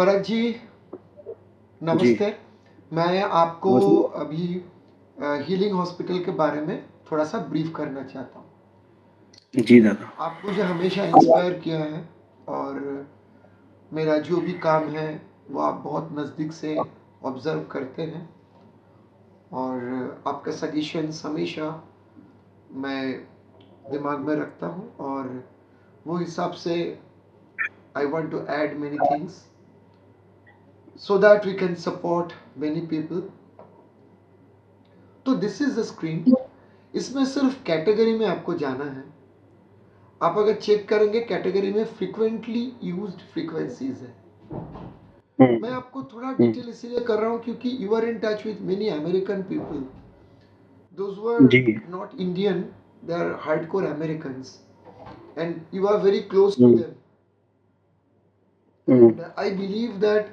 परत जी, जी, नमस्ते। मैं आपको नमस्ते। अभी हीलिंग हॉस्पिटल के बारे में थोड़ा सा ब्रीफ करना चाहता हूँ। जी दादा। आप मुझे हमेशा इंस्पायर किया है और मेरा जो भी काम है वो आप बहुत नज़दीक से ऑब्ज़र्व करते हैं और आपका सजेशंस हमेशा मैं दिमाग में रखता हूँ और वो हिसाब से I want to add many things so that we can support many people. तो दिस इज द स्क्रीन। इसमें सिर्फ कैटेगरी में आपको जाना है। आप अगर चेक करेंगे कैटेगरी में फ्रीक्वेंटली यूज्ड फ्रीक्वेंसीज है। मैं हम्म। आपको थोड़ा हम्म। डिटेल इसीलिए कर रहा हूँ क्योंकि you are in touch with many American people, those who are जी। Not Indian, they are hardcore अमेरिकans and you are very close to hmm. them, hmm. and I believe that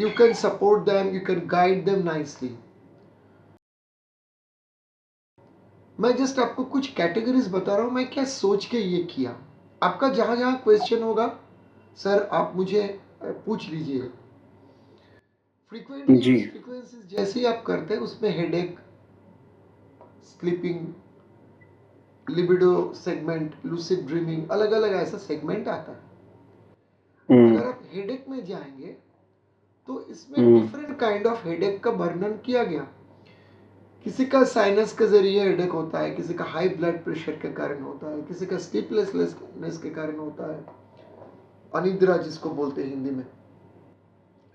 you can support them, you can guide them nicely. मैं just आपको कुछ categories बता रहा हूँ मैं क्या सोच के ये किया। आपका जहाँ जहाँ क्वेश्चन होगा सर आप मुझे पूछ लीजिएगा। फ्रीक्वेंटली जी। यूज फ्रीक्वेंसीज जैसे ही आप करते हैं उसमें headache, sleeping, libido segment, lucid dreaming, अलग अलग ऐसा सेगमेंट आता है। हम्म। अगर आप हेडेक में जाएंगे तो इसमें हम्म। डिफरेंट काइंड ऑफ हेडेक का वर्णन किया गया। किसी का साइनस के जरिए हेडेक होता है, किसी का हाई ब्लड प्रेशर के कारण होता है, किसी का स्लीपलेसनेस के कारण होता है, अनिद्रा जिसको बोलते हैं हिंदी में।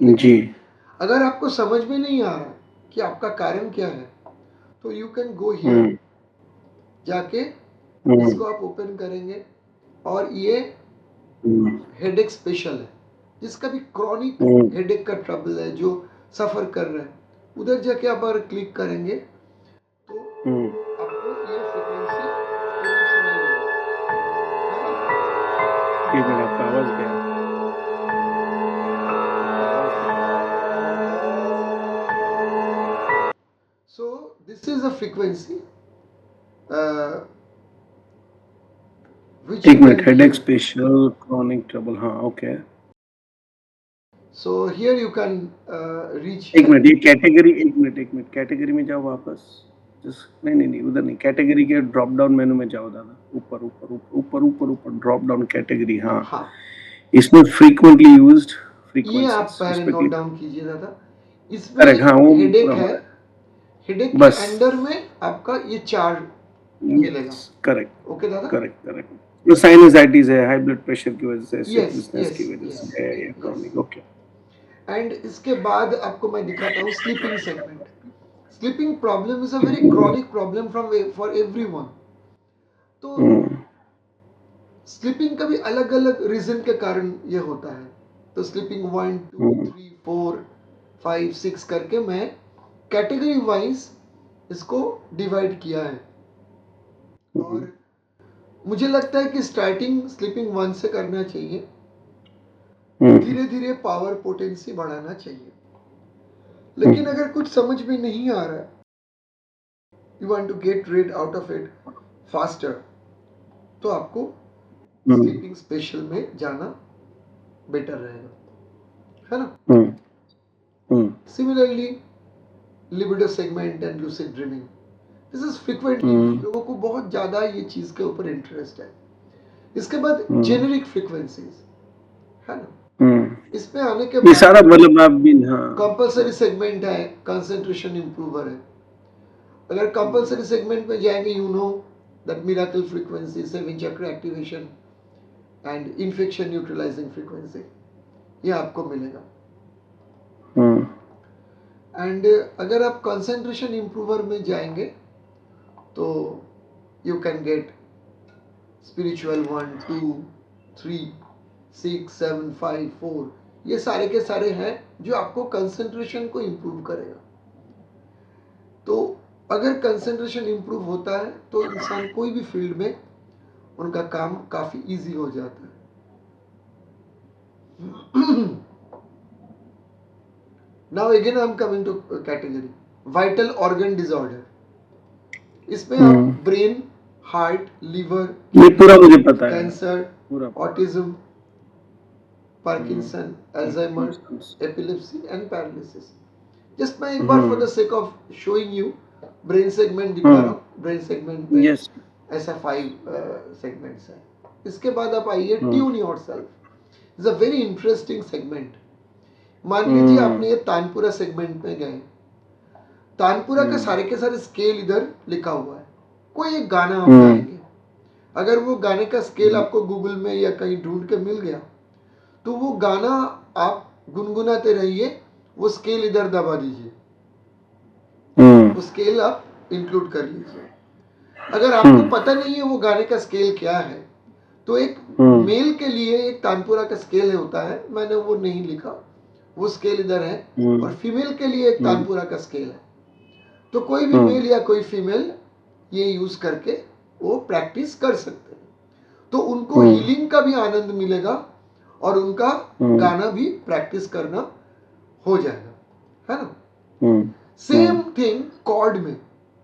जी। लेकिन अगर आपको समझ में नहीं आ रहा कि आपका कारण क्या है तो यू कैन गो हियर, हम्म। जाके हम्म। इसको आप ओपन करेंगे और ये हम्म। हेडेक स्पेशल है। जिसका भी क्रॉनिक हम्म। हेडेक का ट्रबल है, जो सफ़र कर रहे हैं, उधर जाके आप अगर क्लिक करेंगे तो हम्म। आपको ये फ्रीक्वेंसी तुरंत सुनाई देगी, है ना? एक मिनट, आपका आवाज गया। आपका आवाज गया। So this is a frequency uh, which you एक मिनट, can headache hear. Special chronic trouble, हाँ okay. So here you can reach एक here. मिनट, ये कैटेगरी, एक मिनट कैटेगरी में जाओ वापस। जस्ट नहीं नहीं नहीं, उधर नहीं, कैटेगरी के ड्रॉप डाउन मेनू में जाओ दादा। ऊपर ऊपर ऊपर ऊपर ऊपर ऊपर ड्रॉप डाउन कैटेगरी, हाँ। हाँ, इसमें फ्रीक्वेंटली यूज्ड ये आप फ्रीक्वेंसीज, इस पहले पे नोट क्लिक। डाउन कीजिए दादा। करेक्ट, हाँ इसमें वो हेडेक पूरा हो है। रहा है। हेडेक के बस। अंडर में आपका ये चार यस। मिलेगा। करेक्ट। ओके दादा? Correct correct. जो साइनसाइटिस है, हाई ब्लड प्रेशर की वजह से, यस स्लीपलेसनेस यस की वजह यस से है, या यस। Chronic, okay. एंड इसके बाद आपको मैं दिखाता हूँ sleeping segment. Sleeping problem is a very chronic problem from for everyone. तो स्लीपिंग का भी अलग अलग रीजन के कारण ये होता है। तो स्लीपिंग 1 2 3 4 5 6 करके मैं कैटेगरी वाइज इसको डिवाइड किया है। और मुझे लगता है कि स्टार्टिंग स्लीपिंग 1 से करना चाहिए, धीरे धीरे पावर पोटेंसी बढ़ाना चाहिए। लेकिन अगर कुछ समझ में नहीं आ रहा है, you want to get rid out of it faster, तो आपको स्लीपिंग स्पेशल में जाना बेटर रहेगा, है ना? Similarly libido segment and lucid dreaming, this is frequently used. लोगों को बहुत ज़्यादा ये चीज़ के ऊपर इंटरेस्ट है। इसके बाद जेनेरिक फ्रीक्वेंसीज, है ना? इसमें आने के ये बाद सारा मतलब आप भी, हाँ। कंपलसरी सेगमेंट है, कंसंट्रेशन इंप्रूवर है। अगर कंपलसरी सेगमेंट में जाएंगे, you know that miracle frequency, 7 चक्र activation and infection neutralising frequency, ये आपको मिलेगा। एंड अगर आप कंसंट्रेशन इंप्रूवर में जाएंगे तो यू कैन गेट स्पिरिचुअल 1 2 3 6 7 5 4, ये सारे के सारे हैं जो आपको कंसंट्रेशन को इंप्रूव करेगा। तो अगर कंसंट्रेशन इंप्रूव होता है तो इंसान कोई भी फील्ड में उनका काम काफी इजी हो जाता है। Now again I am coming to category vital organ disorder. इसमें आप ब्रेन, हार्ट, लीवर, ये पूरा मुझे पता है कैंसर, पूरा। Autism, Parkinson, Alzheimer, epilepsy and paralysis. Just मैं एक बार for the hmm sake of showing you brain segment दिखा रहा हूँ। ब्रेन सेगमेंट में यस ऐसा 5 सेगमेंट्स है। इसके बाद आप आइए tune yourself. Is a very interesting segment. मान लीजिए आपने ये तानपुरा सेगमेंट में गए, तानपुरा के सारे स्केल इधर लिखा हुआ है। कोई एक गाना आप गाएंगे, अगर वो गाने का स्केल आपको गूगल में या कहीं ढूंढ के मिल गया तो वो गाना आप गुनगुनाते रहिए, वो स्केल इधर दबा दीजिए, वो स्केल आप इंक्लूड कर लीजिए। अगर आपको पता नहीं है वो गाने का स्केल क्या है, तो एक मेल के लिए एक तानपुरा का स्केल होता है, मैंने वो नहीं लिखा, वो स्केल इधर है। और फीमेल के लिए एक तानपुरा का स्केल है। तो कोई भी मेल या कोई फीमेल ये यूज करके वो प्रैक्टिस कर सकते हैं। तो उनको हीलिंग का भी आनंद मिलेगा और उनका गाना भी प्रैक्टिस करना हो जाएगा, है ना। सेम थिंग कॉर्ड में।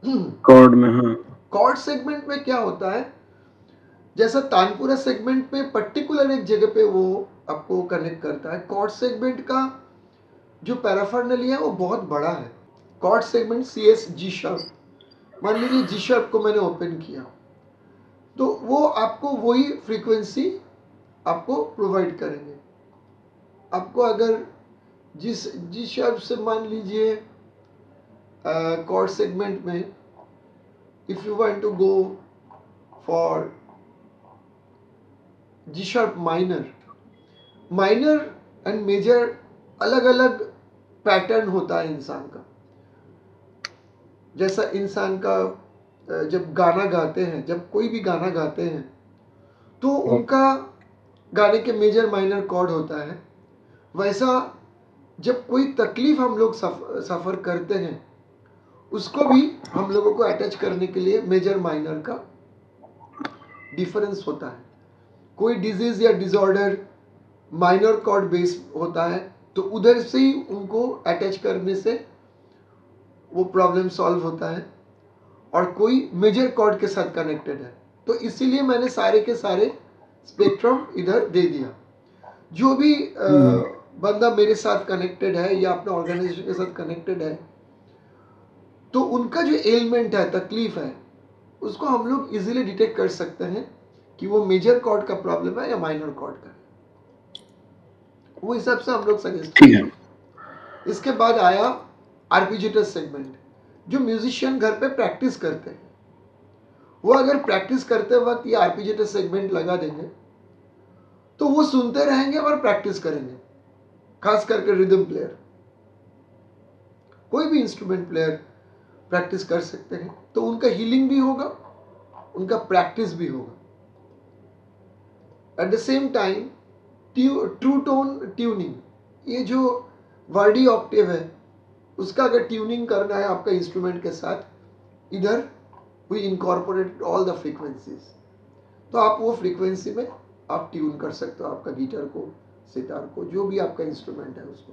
हाँ कॉर्ड सेगमेंट में क्या होता है, जैसा तानपुरा सेगमेंट में पर्टिकुलर एक जगह पे वो आपको कनेक्ट करता है, कॉर्ड सेगमेंट का जो पैराफर्नलिया है वो बहुत बड़ा है। Chord segment CS G sharp, मान लीजिए G शार्प को मैंने ओपन किया तो वो आपको वही फ्रीक्वेंसी आपको प्रोवाइड करेंगे। आपको अगर जिस G शार्प से मान लीजिए कॉर्ड सेगमेंट में if you want to go for G sharp minor, minor and major अलग अलग पैटर्न होता है इंसान का। जैसा इंसान का जब गाना गाते हैं, जब कोई भी गाना गाते हैं तो उनका गाने के मेजर माइनर कॉर्ड होता है। वैसा जब कोई तकलीफ हम लोग सफ़र करते हैं उसको भी हम लोगों को अटैच करने के लिए मेजर माइनर का डिफरेंस होता है। कोई डिजीज या डिसऑर्डर माइनर कॉर्ड बेस होता है तो उधर से ही उनको अटैच करने से वो प्रॉब्लम सॉल्व होता है, और कोई मेजर कॉर्ड के साथ कनेक्टेड है। तो इसीलिए मैंने सारे के सारे स्पेक्ट्रम इधर दे दिया। जो भी बंदा मेरे साथ कनेक्टेड है या अपने ऑर्गेनाइजेशन के साथ कनेक्टेड है तो उनका जो एलिमेंट है, तकलीफ है, उसको हम लोग इजीली डिटेक्ट कर सकते हैं कि वो मेजर कॉर्ड का प्रॉब्लम है या माइनर कॉर्ड का है। वो हिसाब से हम लोग सजेस्ट करते हैं। इसके बाद आया आर्पिजिटस सेगमेंट। जो म्यूजिशियन घर पे प्रैक्टिस करते हैं वो अगर प्रैक्टिस करते वक्त ये आर्पिजिटस सेगमेंट लगा देंगे तो वो सुनते रहेंगे और प्रैक्टिस करेंगे। खास करके रिदम प्लेयर, कोई भी इंस्ट्रूमेंट प्लेयर प्रैक्टिस कर सकते हैं, तो उनका हीलिंग भी होगा, उनका प्रैक्टिस भी होगा। At the same time true tone tuning, ये जो वर्डी ऑक्टेव है उसका अगर ट्यूनिंग करना है आपका इंस्ट्रूमेंट के साथ, इधर we incorporate all the frequencies, तो आप वो फ्रीक्वेंसी में आप ट्यून कर सकते हो आपका गिटार को, सितार को, जो भी आपका इंस्ट्रूमेंट है उसको,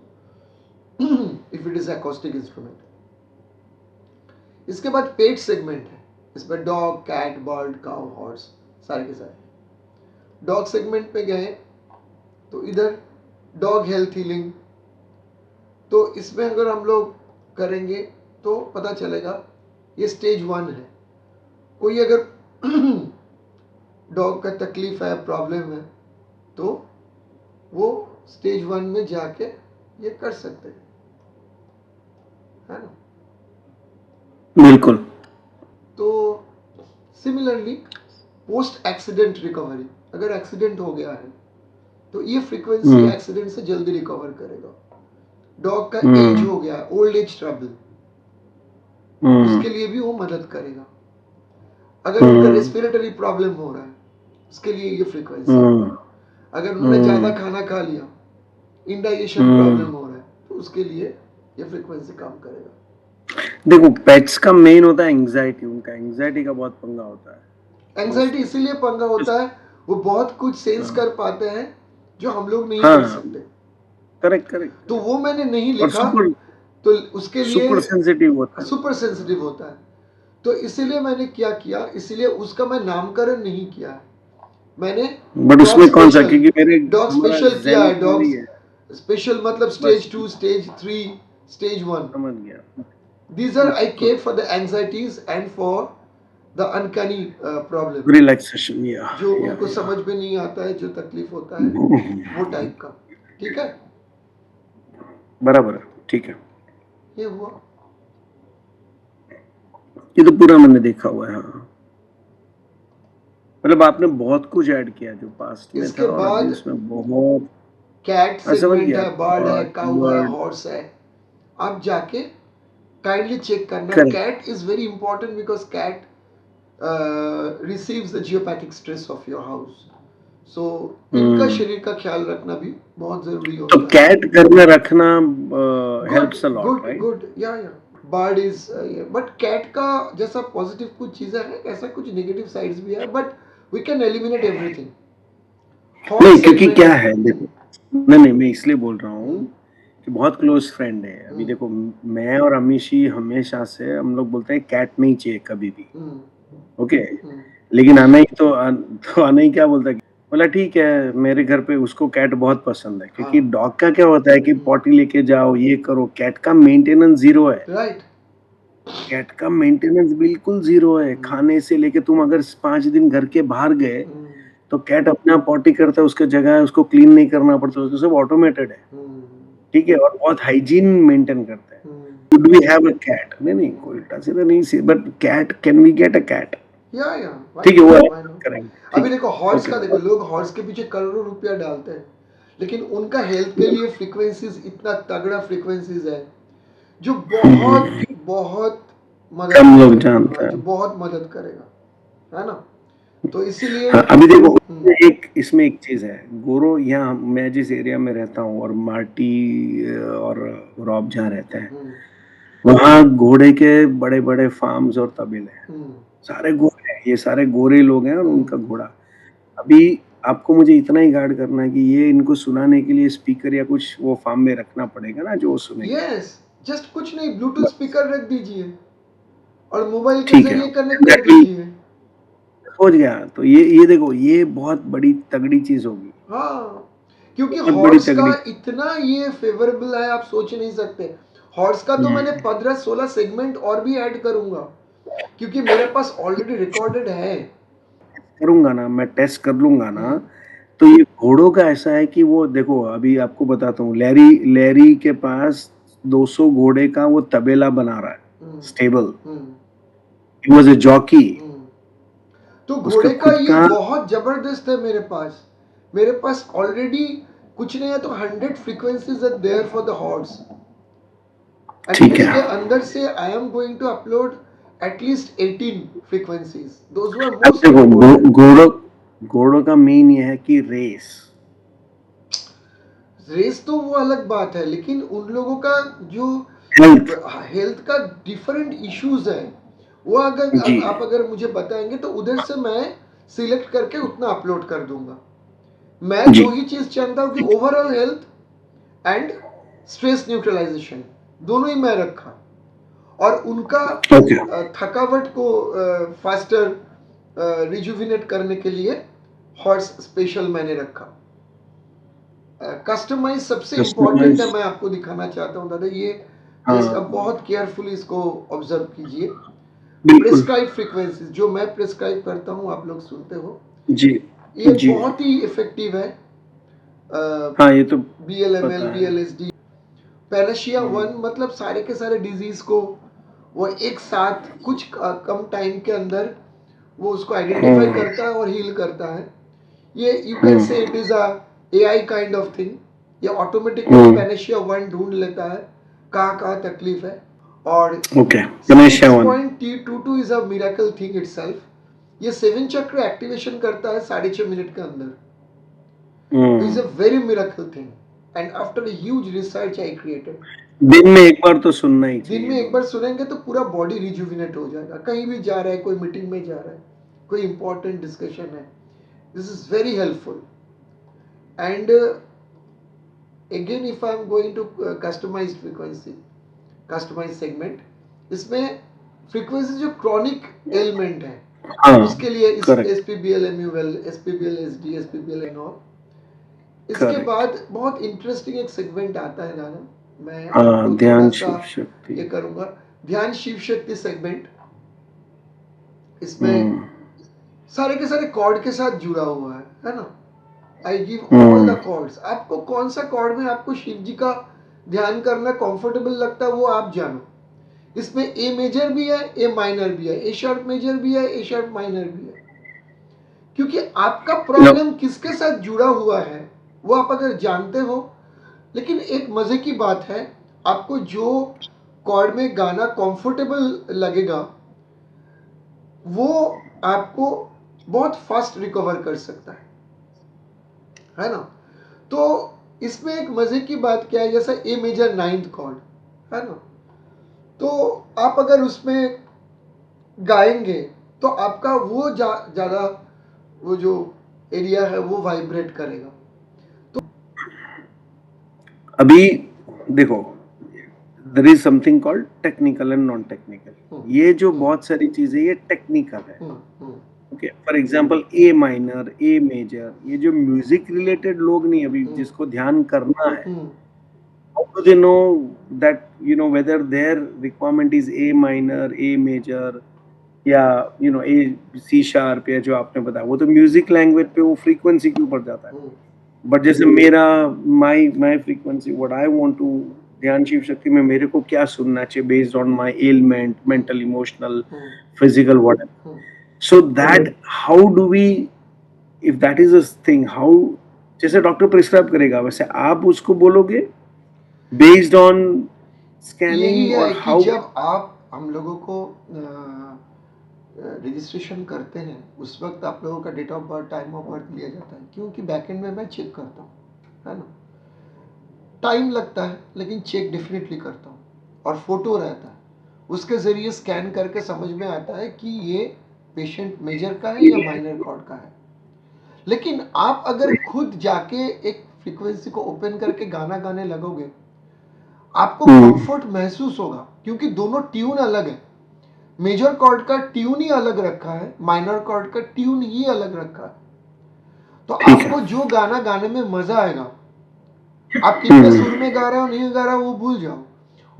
if it is acoustic instrument. इसके बाद पेट सेगमेंट है, इसमें dog, cat, bird, cow, horse सारे के सारे। डॉग सेगमेंट पे गए तो इधर डॉग हेल्थ हीलिंग, तो इसमें अगर हम लोग करेंगे तो पता चलेगा ये स्टेज 1 है। कोई अगर डॉग का तकलीफ है, प्रॉब्लम है, तो वो स्टेज 1 में जाके ये कर सकते हैं, है ना। बिल्कुल। तो सिमिलरली पोस्ट एक्सीडेंट रिकवरी, अगर एक्सीडेंट हो गया है तो ये फ्रीक्वेंसी एक्सीडेंट से जल्दी रिकवर करेगा। डॉग का एज हो गया, ओल्ड एज ट्रबल, उसके लिए भी वो मदद करेगा। अगर उनका रेस्पिरेटरी प्रॉब्लम हो रहा है उसके लिए ये फ्रीक्वेंसी। अगर उन्होंने ज्यादा खाना खा लिया, इंडाइजेशन प्रॉब्लम हो रहा है, तो उसके लिए ये फ्रीक्वेंसी काम करेगा। देखो पेट्स का मेन होता है एंजाइटी, उनका एंजाइटी का बहुत पंगा होता है। एंजाइटी इसीलिए पंगा होता है, वो बहुत कुछ सेंस कर पाते हैं जो हम लोग नहीं कर सकते। Correct correct. तो वो मैंने नहीं लिखा, तो उसके लिए सुपर सेंसिटिव होता है, सुपर सेंसिटिव होता है। तो इसीलिए मैंने क्या किया, इसीलिए उसका मैं नामकरण नहीं किया है। मैंने बट डॉग उसमें कौन सा, स्पेशल क्योंकि मेरे डॉग हमारा स्पेशल किया zen है। थोड़ी डॉग्स है। स्पेशल मतलब बस स्टेज 2, स्टेज 3, स्टेज 1। समझ गया। These are I good, kept for the anxieties and for the uncanny problem, relaxation, या जो या उनको या समझ में नहीं आता है, जो तकलीफ होता है, वो टाइप का। ठीक है, बराबर है, ठीक है। ये हुआ। ये तो पूरा मैंने देखा हुआ है, हाँ। मतलब आपने बहुत कुछ ऐड किया जो पास्ट में था, इसके और अभी बाद उसमें बहुत। कैट मैं समझ सेगमेंट गया, है, बर्ड है, थॉट काऊ है, वर्ड। हॉर्स है। आप जाके काइंडली चेक करना। Correct. Cat is very important because cat receives the geopathic stress of your house. So इनका शरीर का ख्याल रखना भी बहुत जरूरी तो होता है। कैट घर में रखना good helps a lot, good right? Good, या बर्ड इज, बट कैट का जैसा पॉजिटिव कुछ चीजें हैं, ऐसा कुछ नेगेटिव साइड्स भी है, but we can eliminate everything. नहीं, हॉर्स क्योंकि सेगमेंट। क्या है, देखो, नहीं मैं इसलिए बोल रहा हूँ कि बहुत क्लोज फ्रेंड है। अभी देखो, मैं और अमीशी हमेशा से हम लोग बोलते हैं कैट नहीं चाहिए कभी भी, ओके। लेकिन अनई तो अनई क्या बोलता है, बोला ठीक है, मेरे घर पे उसको कैट बहुत पसंद है, क्योंकि हाँ। डॉग का क्या होता है कि पॉटी लेके जाओ, ये करो। कैट का मेंटेनेंस जीरो है। राइट। कैट का मेंटेनेंस बिल्कुल जीरो है। खाने से लेके, तुम अगर 5 दिन घर के बाहर गए तो कैट अपने आप पॉटी करता है, उसका जगह है, उसको क्लीन नहीं करना पड़ता, उसको सब ऑटोमेटेड है, ठीक है, और बहुत हाइजीन मेंटेन करता है। Should we have a cat? नहीं कोई उल्टा सीधा नहीं से, but cat, can we get a cat? या ठीक है, वो why not? करेंगे, अभी ठीक है, देखो हॉर्स ओके। का, देखो लोग हॉर्स के पीछे करोड़ों रुपया डालते हैं, लेकिन उनका हेल्थ के लिए फ्रीक्वेंसीज, इतना तगड़ा फ्रीक्वेंसीज है जो बहुत बहुत मदद कम लोग करेगा। जानते हाँ, जो हैं। बहुत मदद करेगा, है ना? तो इसीलिए हाँ, अभी देखो, इसमें एक चीज है। गोरो, यहाँ मैं जिस एरिया में रहता हूँ, और मार्टी और रॉब जहाँ रहते हैं, वहाँ घोड़े के बड़े बड़े फार्म्स और तबेले हैं। सारे गोरे हैं, ये सारे गोरे लोग हैं, और उनका घोड़ा। अभी आपको मुझे इतना ही गार्ड करना है कि ये इनको सुनाने के लिए स्पीकर या कुछ वो फार्म में रखना पड़ेगा ना, जो वो सुनेंगे। यस, जस्ट कुछ नहीं, ब्लूटूथ स्पीकर रख दीजिए और मोबाइल के ठीक है, जरिए कनेक्ट कर एग्जैक्टली, दीजिए। सोच गया। तो ये देखो, ये बहुत बड़ी तगड़ी चीज होगी, हाँ, क्योंकि बहुत बड़ी हॉर्स का तगड़ी। इतना ये फेवरेबल है, आप सोच नहीं सकते। हॉर्स का तो मैंने 15-16 सेगमेंट और भी ऐड करूंगा, क्योंकि मेरे पास ऑलरेडी रिकॉर्डेड है। करूंगा ना, मैं टेस्ट कर लूंगा ना। तो ये घोड़ों का ऐसा है कि वो देखो, अभी आपको बताता हूँ, लैरी लैरी के पास 200 घोड़े का वो तबेला बना रहा है, stable. He was a jockey. तो उसका घोड़े का खुद ये का। बहुत जबरदस्त है। मेरे पास ऑलरेडी कुछ नहीं है तो 100 frequencies are there for the horse, and ठीक है, इसके अंदर से I am going to upload at least 18 frequencies, those were अब मोस्ट देखो, इम्पोर्टेंट। घोड़ों का मेन ये है कि रेस। रेस तो वो अलग बात है, लेकिन उन लोगों का जो हेल्थ। हेल्थ का डिफरेंट इश्यूज है, वो अगर जी, आप अगर मुझे बताएंगे तो उधर से मैं सिलेक्ट करके उतना अपलोड कर दूंगा। मैं जी, दो ही चीज चाहता हूँ कि overall health and stress neutralisation, दोनों ही मैं रखा, और उनका ओके। थकावट को फास्टर रिजुविनेट करने के लिए हॉर्स स्पेशल मैंने रखा। कस्टमाइज सबसे इम्पोर्टेंट है, कस्टमाइज, मैं आपको दिखाना चाहता हूँ दादा, ये जस्ट अब हाँ, बहुत केयरफुली इसको ऑब्जर्व कीजिए। बिल्कुल। प्रिस्क्राइब फ्रीक्वेंसीज जो मैं प्रिस्क्राइब करता हूँ, आप लोग सुनते हो, जी, ये जी, बहुत ही इफेक्टिव है। हाँ, ये तो BLML, पता है। BLSD, पैनाशिया 1, मतलब सारे के सारे डिजीज को वो एक साथ कुछ कम टाइम के अंदर वो उसको आइडेंटिफाई करता है और हील करता है। ये you can say it is a AI kind of thing. ये ऑटोमेटिकली पैनाशिया 1 ढूंढ लेता है कहाँ तकलीफ है। और ओके, गणेश यावन। 6.22 is a miracle thing itself. ये 7 चक्र एक्टिवेशन करता है 6.5 मिनट के अंदर। Is a very miracle thing, and after a huge research I created. दिन में एक बार तो सुनना ही दिन चाहिए में एक बार दोनों। सुनेंगे तो पूरा बॉडी रिजुविनेट हो जाएगा। कहीं भी जा रहा है, कोई मीटिंग में जा रहा है, कोई इंपॉर्टेंट डिस्कशन है, this is very helpful. And again if I am going to customized frequency, customized segment, इसमें फ्रीक्वेंसी जो क्रॉनिक एलिमेंट है, हाँ, उसके लिए इस correct, SPBL MUL, SPBL SD, SPBL and all. इसके करेक्ट। बाद बहुत इंटरेस्टिंग एक सेगमेंट आता है दादा, मैं हाँ, आपको थोड़ा ध्यान, सा शिव शक्ति। ये करूंगा। ध्यान शिव शक्ति सेगमेंट, इसमें हम्म, सारे के सारे कॉर्ड के साथ जुड़ा हुआ है ना। I give all the hmm, chords, आपको कौन सा कॉर्ड में आपको शिव जी का ध्यान करना कंफर्टेबल लगता है वो आप जानो। इसमें ए मेजर भी है, ए माइनर भी है, ए शार्प मेजर भी है, ए शार्प माइनर भी है। क्योंकि आपका नो, प्रॉब्लम किसके साथ जुड़ा हुआ है वो आप अगर जानते हो। लेकिन एक मजे की बात है, आपको जो कॉर्ड में गाना कंफर्टेबल लगेगा वो आपको बहुत फास्ट रिकवर कर सकता है ना। तो इसमें एक मजे की बात क्या है, जैसा ए मेजर नाइन्थ कॉर्ड है ना, तो आप अगर उसमें गाएंगे तो आपका वो ज्यादा वो जो एरिया है वो वाइब्रेट करेगा। अभी देखो, there is something called technical and non technical. ये जो बहुत सारी चीजें ये टेक्निकल है। Okay, for example A minor, A major, ये जो म्यूजिक रिलेटेड लोग नहीं, अभी जिसको ध्यान करना है, how do they know that whether their requirement is A minor, A major, या A C sharp, या जो आपने बताया वो तो म्यूजिक लैंग्वेज पे वो फ्रीक्वेंसी के ऊपर जाता है। बट जैसे मेरा my frequency what I want to, ध्यान शिव शक्ति में मेरे को क्या सुनना चाहिए based on my element, mental, emotional, physical, whatever. So that how do we, if that is a thing, how, जैसे डॉक्टर प्रिस्क्राइब करेगा वैसे आप उसको बोलोगे बेस्ड ऑन यही स्कैनिंग, है और कि हाउ? जब आप हम लोगों को रजिस्ट्रेशन करते हैं उस वक्त आप लोगों का date of birth, time of birth लिया जाता है, क्योंकि बैकएंड में मैं चेक करता हूँ है ना। टाइम लगता है लेकिन चेक डेफिनेटली करता हूँ, और फोटो रहता है, उसके जरिए स्कैन करके समझ में आता है कि ये पेशेंट मेजर का है या माइनर कॉर्ड का है। लेकिन आप अगर खुद जाके एक फ्रीक्वेंसी को ओपन करके गाना गाने लगोगे आपको कंफर्ट महसूस होगा, क्योंकि दोनों ट्यून अलग है। मेजर कॉर्ड का ट्यून ही अलग रखा है, माइनर कॉर्ड का ट्यून ही अलग रखा है। तो आपको जो गाना गाने में मजा आएगा, आप कितने सुर में गा रहे हो नहीं गा रहे हो वो भूल जाओ,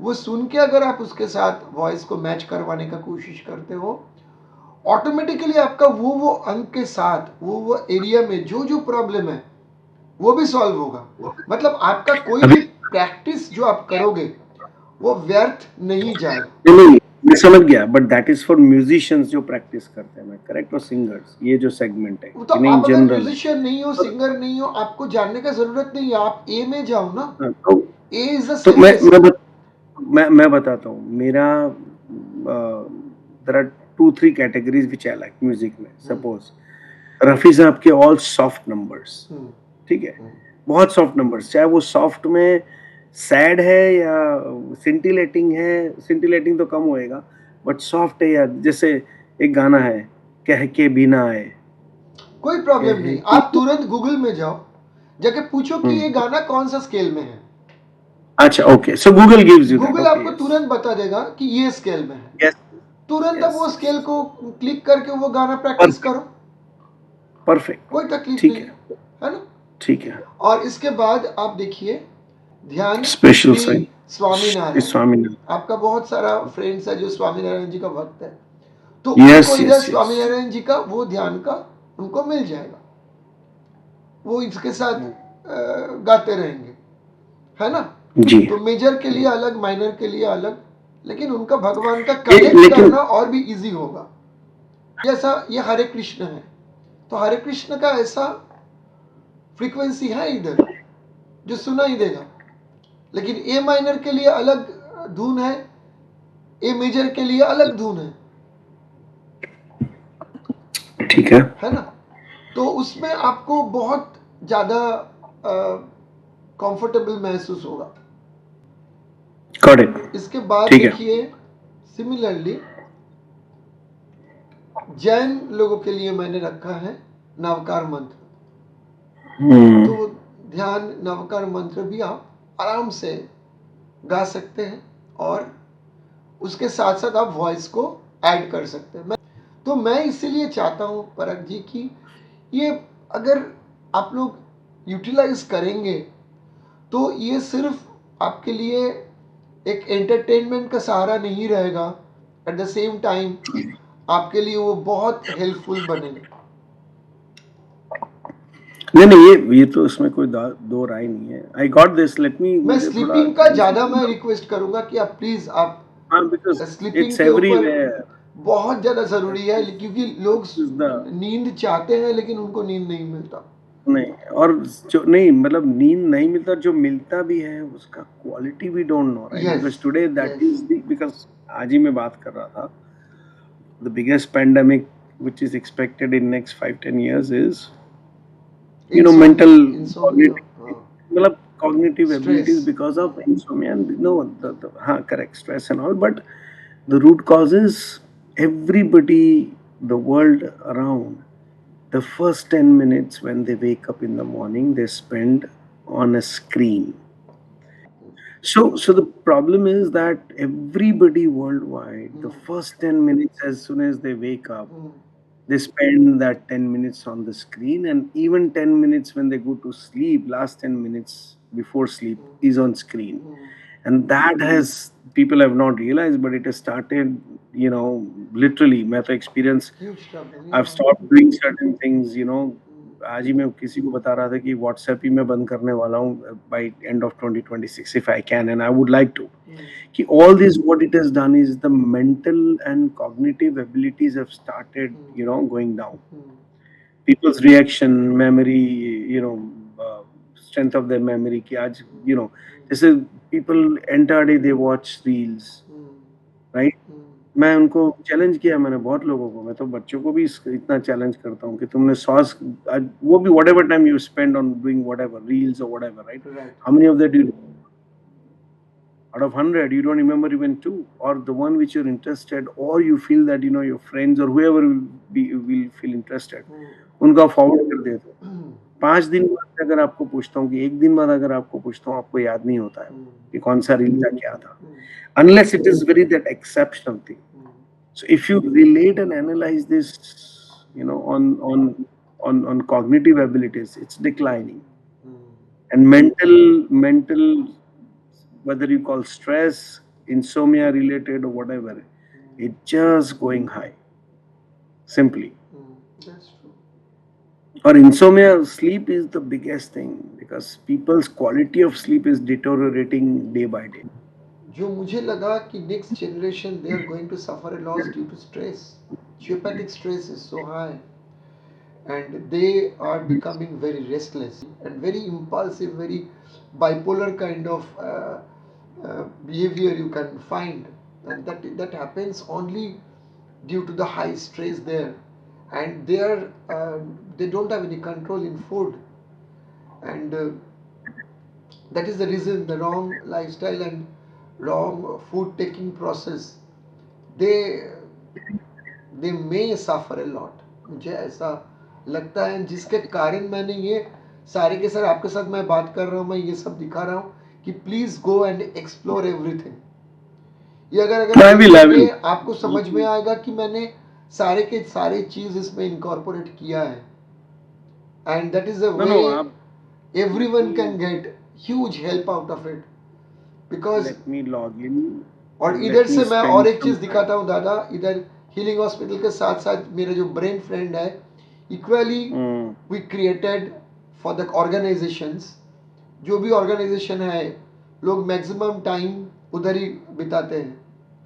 वो सुन के अगर आप उसके साथ वॉइस को मैच करवाने का कोशिश करते हो, ऑटोमेटिकली आपका वो अंग के साथ वो एरिया में जो जो प्रॉब्लम है वो भी सॉल्व होगा। मतलब आपका कोई भी प्रैक्टिस जो आप करोगे वो व्यर्थ नहीं जाएगा। नहीं, मैं समझ गया, but that is for musicians जो प्रैक्टिस करते हैं, मैं करेक्ट, और सिंगर्स, ये जो सेगमेंट है तो कि नहीं आप अगर जनरल है। म्यूजिशियन नहीं हो, सिंगर नहीं हो, आपको जानने का जरूरत नहीं है, आप ए में जाओ ना। हाँ, ए इज द तो सिंपलेस्ट। मैं बताता हूँ मेरा, there are 2-3 categories which I like music में। सपोज रफी साहब के ऑल सॉफ्ट नंबर्स, ठीक है, बहुत सॉफ्ट नंबर्स, चाहे वो सॉफ्ट में सैड है या सिंटिलेटिंग है, सिंटिलेटिंग तो कम होएगा, बट सॉफ्ट है, या जैसे एक गाना है कह के बिना आए, कोई प्रॉब्लम कह नहीं, के, आप तुरंत गूगल में जाओ, जाके पूछो कि ये गाना कौन सा स्केल में है। अच्छा, okay, so Google gives you that, Google okay, आपको यस, तुरंत बता देगा कि ये स्केल में है। यस, तुरंत आप यस, वो स्केल को क्लिक करके वो गाना प्रैक्टिस परफेक्ट, करो, परफेक्ट, कोई तकलीफ ठीक नहीं है, है ना। ठीक है। और इसके बाद आप देखिए ध्यान स्पेशल श्री साइन, स्वामीनारायण, स्वामीनारायण, आपका बहुत सारा फ्रेंड्स है जो स्वामीनारायण जी का भक्त है, तो उनको यस, इधर यस, यस, स्वामीनारायण जी का वो ध्यान का उनको मिल जाएगा, वो इसके साथ गाते रहेंगे है ना। जी। तो मेजर के लिए अलग, माइनर के लिए अलग, लेकिन उनका भगवान का ये कनेक्ट लेकिन करना और भी इजी होगा। जैसा ये हरे कृष्ण है, तो हरे कृष्ण का ऐसा फ्रीक्वेंसी है इधर जो सुना ही देगा, लेकिन ए माइनर के लिए अलग धुन है, ए मेजर के लिए अलग धुन ठीक है ना। तो उसमें आपको बहुत ज्यादा कंफर्टेबल महसूस होगा। गॉट इट, इसके बाद ठीक है। देखिए सिमिलरली जैन लोगों के लिए मैंने रखा है नवकार मंत्र। तो ध्यान नवकार मंत्र भी आप आराम से गा सकते हैं और उसके साथ साथ आप वॉइस को ऐड कर सकते हैं। तो मैं इसीलिए चाहता हूँ परख जी कि ये अगर आप लोग यूटिलाइज करेंगे तो ये सिर्फ आपके लिए एक एंटरटेनमेंट का सहारा नहीं रहेगा, एट द सेम टाइम आपके लिए वो बहुत हेल्पफुल बनेगा। नहीं नहीं, ये तो इसमें कोई दो राय नहीं है। I got this, let me, मैं मुझे थोड़ा स्लीपिंग का ध्यान से ज़्यादा मैं सुनना। रिक्वेस्ट करूंगा कि आप प्लीज़ आप हाँ, बिकॉज स्लीपिंग इट्स के ऊपर एवरीवेयर। बहुत ज़्यादा ज़रूरी है, क्योंकि लोग इज द नींद चाहते हैं लेकिन उनको नींद नहीं मिलता। नहीं, और जो नहीं मतलब नींद नहीं मिलता, जो मिलता भी है उसका quality we don't know, right? Yes because today that yes is the, because आज ही मैं बात कर रहा था, the biggest pandemic which is expected in next 5-10 years is mental insomnia, हाँ, मतलब cognitive stress. abilities because of insomnia. And no, correct, stress and all, but the root cause is everybody, the world around, the first 10 minutes when they wake up in the morning, they spend on a screen. So the problem is that everybody worldwide, the first 10 minutes as soon as they wake up, they spend that 10 minutes on the screen, and even 10 minutes when they go to sleep, last 10 minutes before sleep is on screen. And that has, people have not realized, but it has started, literally, मैं तो experience, Huge trouble, I've yeah. stopped doing certain things, आज ही मैं किसी को बता रहा था कि व्हाट्सएप ही मैं बंद करने वाला हूँ by end of 2026 if I can, and I would like to. कि all this, what it has done is the mental and cognitive abilities have started, going down. People's reaction, memory, strength of their memory कि आज, जैसे people entire day they watch reels, right? मैं उनको challenge किया, मैंने बहुत लोगों को, मैं तो बच्चों को भी इतना चैलेंज करता हूँ कि तुमने सॉस, वो भी whatever time you spend on doing whatever reels or whatever, right? Right. How many of that you, out of 100 you don't remember even 2, or the one which you're interested, or you feel that your friends or whoever will feel interested, उनका forward कर दे दो। 5 दिन बाद अगर आपको पूछता हूँ कि 1 दिन बाद अगर आपको पूछता हूँ, आपको याद नहीं होता है कि कौन सा रील था, क्या था, unless it is very that exceptional thing. So if you relate and analyze this, on cognitive abilities, it's declining, and mental, whether you call stress, insomnia related or whatever, it's just going high, simply. That's true. Or insomnia, sleep is the biggest thing, because people's quality of sleep is deteriorating day by day. जो मुझे लगा कि next generation they are going to suffer a loss due to stress. Geopathic stress is so high, and they are becoming very restless and very impulsive, very bipolar kind of behavior you can find, and that happens only due to the high stress there, and they don't have any control in food, and that is the reason the wrong lifestyle and wrong food taking process, they they may suffer a lot. मुझे ऐसा लगता है, जिसके कारण मैंने ये सारे के सारे आपके साथ मैं बात कर रहा हूँ, मैं ये सब दिखा रहा हूँ कि please go and explore everything. ये अगर देखेंगे आपको समझ में आएगा कि मैंने सारे के सारे चीज इसमें इनकॉर्पोरेट किया है, and that is a way everyone can get huge help out of it, because Let me log in. और इधर से मैं और एक चीज दिखाता हूँ दादा, इधर हीलिंग हॉस्पिटल के साथ साथ मेरा जो ब्रेन फ्रेंड है, equally we created for the organisations, जो भी ऑर्गेनाइजेशन है, लोग मैक्सिमम टाइम उधर ही बिताते हैं,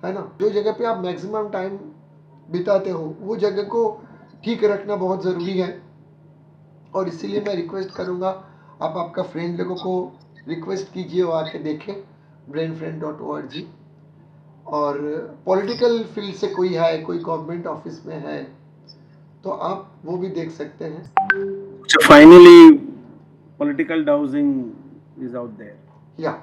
है ना? जो जगह पे आप मैक्सिमम टाइम बिताते हो वो जगह को ठीक रखना बहुत ज़रूरी है, और इसीलिए मैं रिक्वेस्ट करूँगा आप आपका फ्रेंड लोगों को रिक्वेस्ट कीजिए वो आके देखें brainfriend.org, और पॉलिटिकल फील्ड से कोई है, कोई गवर्नमेंट ऑफिस में है, तो आप वो भी देख सकते हैं। So finally, political dowsing is out there. Yeah.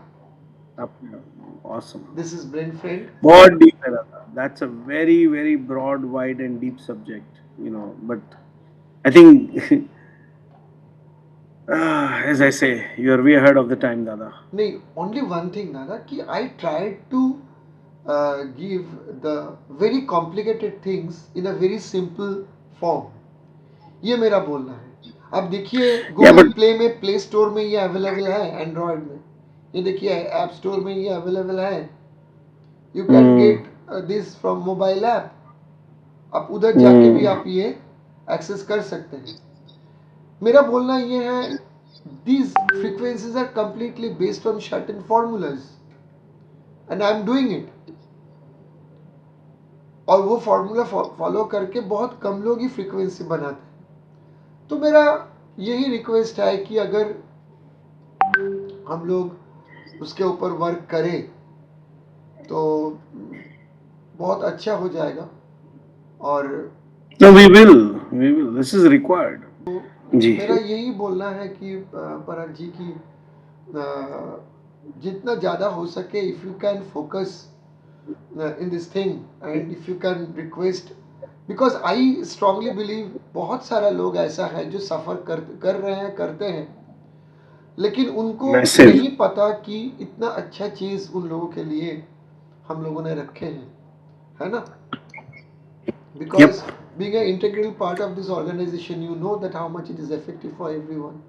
Awesome. This is Brain Friend. बहुत deep है दादा. That's a very very broad, wide and deep subject, but I think as I say, you are way ahead of the time, Dada. नहीं, only one thing दादा, कि I tried to give the very complicated things in a very simple form. ये मेरा बोलना है. अब देखिए Yeah, Google but play में, प्ले स्टोर में ये अवेलेबल है, एंड्रॉयड में ये देखिए ऐप स्टोर में ये अवेलेबल है. You can mm, get this from mobile app. आप उधर जाके भी mm, आप ये एक्सेस कर सकते हैं. मेरा बोलना ये है, these frequencies are completely based on certain formulas and I am doing it. और वो फार्मूला फॉलो करके बहुत कम लोग ही फ्रीक्वेंसी बनाते हैं. तो मेरा यही रिक्वेस्ट है कि अगर हम लोग उसके ऊपर वर्क करें तो बहुत अच्छा हो जाएगा. और no, we will. This is required. जी. मेरा यही बोलना है कि पराग जी की जितना ज़्यादा हो सके, if you can focus in this thing and if you can request, because I strongly believe बहुत सारा लोग ऐसा है जो सफ़र कर रहे हैं, करते हैं, लेकिन उनको Massive. नहीं पता कि इतना अच्छा चीज़ उन लोगों के लिए हम लोगों ने रखे हैं, है ना. Yep. Because being an integral part of this organization, you know that how much it is effective for everyone.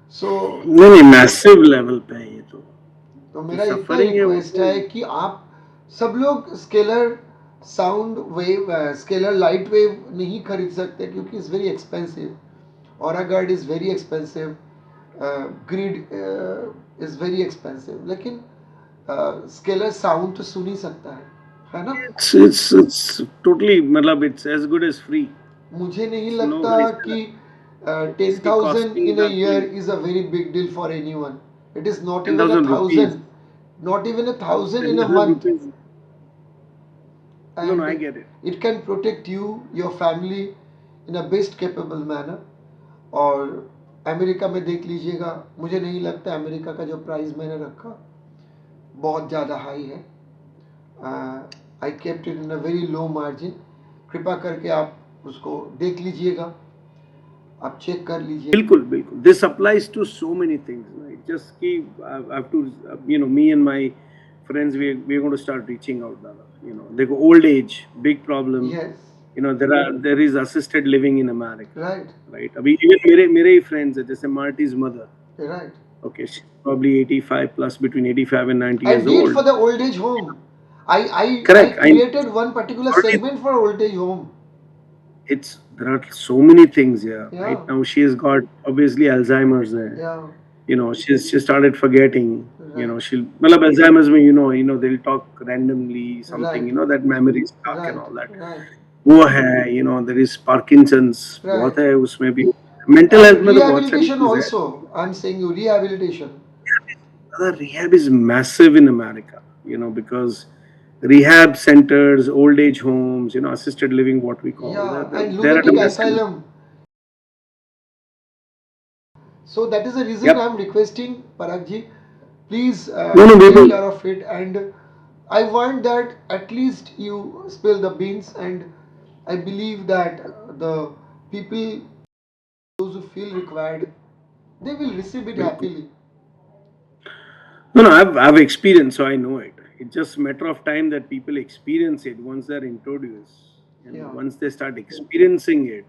So नहीं massive level पे है ये तो. तो जो मेरा इतना suffering है वो रिक्वेस्ट तो. है कि आप सब लोग scalar sound wave, scalar light wave नहीं खरीद सकते क्योंकि it's very expensive. Aura guard is very expensive, grid is very expensive, लेकिन स्केलर साउंड तो सुन ही सकता है ना. It's totally मतलब it's as good as free. मुझे नहीं It's लगता nobody's कि इसकी 10,000 costing in a का year कोई is a very big deal for anyone. It is not even a 10,000 rupees. thousand, not even a thousand in a 10,000 month. rupees. No, I And get it. it can protect you, your family in a best capable manner. और America में देख लीजिएगा, मुझे नहीं लगता America का जो price मैंने रखा बहुत ज़्यादा हाई है. I kept it in a very low margin. कृपा करके आप उसको देख लीजिएगा, आप चेक कर लीजिए. बिल्कुल बिल्कुल. This applies to so many things. Right? Just कि I have to, me and my friends, we are going to start reaching out. Dada. देखो old age, big problem. Yes. There is assisted living in America. Right. Right. अभी even मेरे ही friends है, जैसे Marty's mother. Right. Okay, she's probably 85 plus, between 85 and 90 I years did old. for the old age home. I Correct. created one particular Already segment for old age home. there are so many things here. Yeah. Right now, she has got obviously Alzheimer's there. Yeah. She started forgetting. Right. She'll मतलब Alzheimer's में they'll talk randomly something. Right. That memory stuck Right. and all that. Right. वो है there is Parkinson's बहुत Right. है उसमें भी. Mental health And में तो बहुत सारी rehabilitation चीजें हैं. also. I'm saying you rehabilitation. The rehab is massive in America. Because rehab centers, old age homes, assisted living, what we call, Yeah, and they're at a lunatic massive. asylum. So that is the reason Yep. I'm requesting Parag ji, please No, we take will. care of it, and I want that at least you spill the beans, and I believe that the people, those who feel required, they will receive it happily. No, I've experienced, so I know it. It's just a matter of time that people experience it once they're introduced. Yeah. Once they start experiencing it,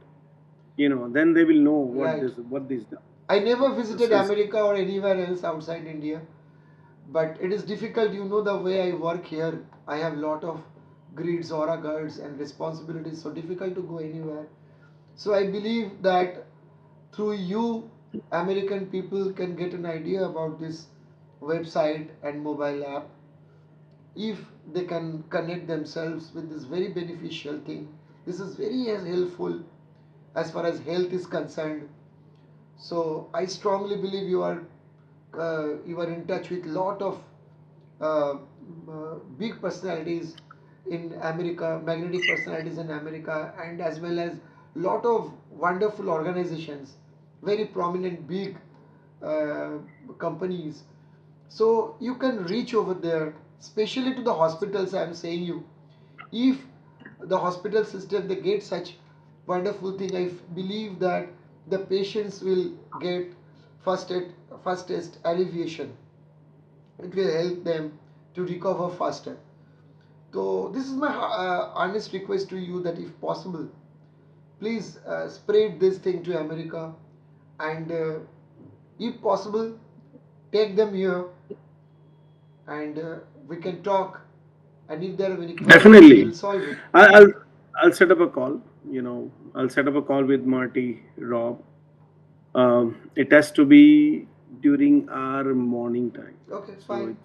then they will know Right. what this does. I never visited This is- America or anywhere else outside India, but it is difficult. The way I work here, I have lot of grids, aura guards, and responsibilities. So difficult to go anywhere. So I believe that through you, American people can get an idea about this website and mobile app. If they can connect themselves with this very beneficial thing, this is very helpful as far as health is concerned. So I strongly believe you are in touch with lot of big personalities in America, magnetic personalities in America, and as well as lot of wonderful organizations, very prominent big uh, companies. So you can reach over there, especially to the hospitals. I am saying you, if the hospital system they get such wonderful thing, I believe that the patients will get fastest alleviation. It will help them to recover faster. So this is my honest request to you that if possible, please spread this thing to America, and if possible, take them here, and we can talk. And if there are any questions, we will Definitely. solve it. I'll set up a call. I'll set up a call with Marty, Rob. It has to be during our morning time, Okay, so fine.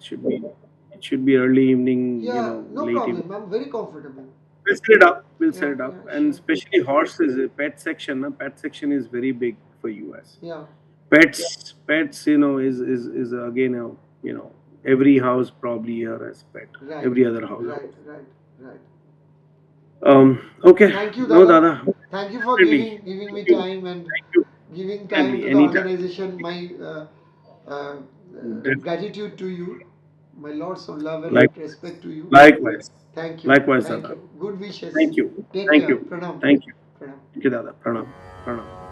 it should be early evening. Yeah, no Late evening. problem. I'm very comfortable. We'll set it up. We'll set Yeah, it up, yeah, and sure. especially horses, pet section. Pet section is very big for US. Yeah, Pets. Is again every house probably here has pet. right, Every other house. right, right, right. Okay. Thank you, No, Dada. Dada. Thank you for Definitely. giving me Thank you. time and Thank you. giving time to Definitely. the Anytime. organization. My uh, Definitely. gratitude to you. My lots of love and Like, respect to you. likewise. Thank you. Likewise, Thank Dada. you. Good wishes. Thank you. Take Thank care. you. Pranam. Thank you. Pranam. Thank you, Dada. Pranam. Pranam.